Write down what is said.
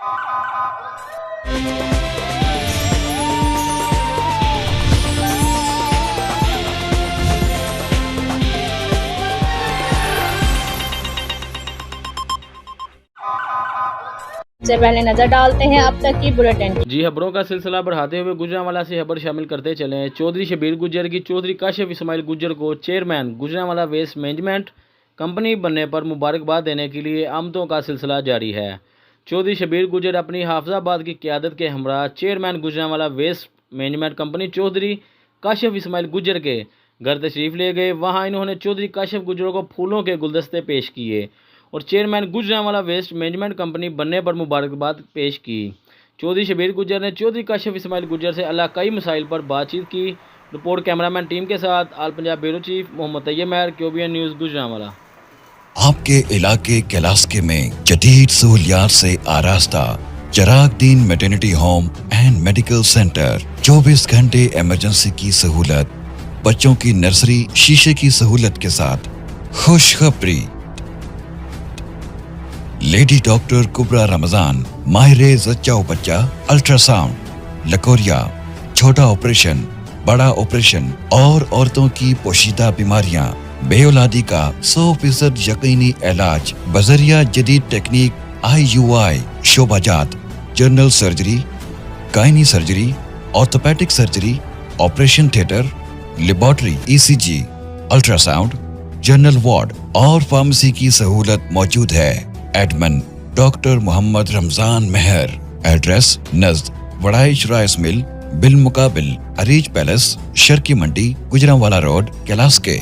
سے پہلے نظر ڈالتے ہیں اب تک کی بلیٹن۔ جی خبروں کا سلسلہ بڑھاتے ہوئے گوجرانوالا سے خبر شامل کرتے چلیں۔ چودھری شبیر گجر کی چودھری کاشف اسماعیل گجر کو chairman Gujranwala waste management company بننے پر مبارکباد دینے کے لیے آمدوں کا سلسلہ جاری ہے۔ چودھری شبیر گجر اپنی حافظ آباد کی قیادت کے ہمراہ chairman Gujranwala waste management company Chaudhry Kashif Ismail Gujjar کے گھر تشریف لے گئے۔ وہاں انہوں نے چودھری کاشف گجر کو پھولوں کے گلدستے پیش کیے اور chairman Gujranwala waste management company بننے پر مبارکباد پیش کی۔ چودھری شبیر گجر نے چودھری کاشف اسماعیل گجر سے علاقائی مسائل پر بات چیت کی۔ رپورٹ کیمرامین ٹیم کے ساتھ آل پنجاب بیورو چیف محمد طیب مہر، QBN نیوز گوجرانوالا۔ آپ کے علاقے کلاسکے میں جدید سہولیات سے آراستہ Chiragh Din maternity home and medical centre, 24 گھنٹے ایمرجنسی کی سہولت، بچوں کی نرسری شیشے کی سہولت کے ساتھ۔ خوشخبری، لیڈی ڈاکٹر کبرا رمضان، ماہر زچہ و بچہ، الٹرا ساؤنڈ، لکوریا، چھوٹا آپریشن، بڑا آپریشن اور عورتوں کی پوشیدہ بیماریاں، بے اولادی کا 100% یقینی علاج بذریعہ جدید ٹیکنیک IUI شعبہ جات، general surgery, گائنی surgery, orthopaedic surgery, operation theatre, laboratory, ECG، ultra sound, general ward اور فارمیسی کی سہولت موجود ہے۔ ایڈمن ڈاکٹر محمد رمضان مہر، ایڈریس نزد وڑائش رائس مل بالمقابل اریج پیلس، شرکی منڈی، گوجرانوالا روڈ، کلاسکے۔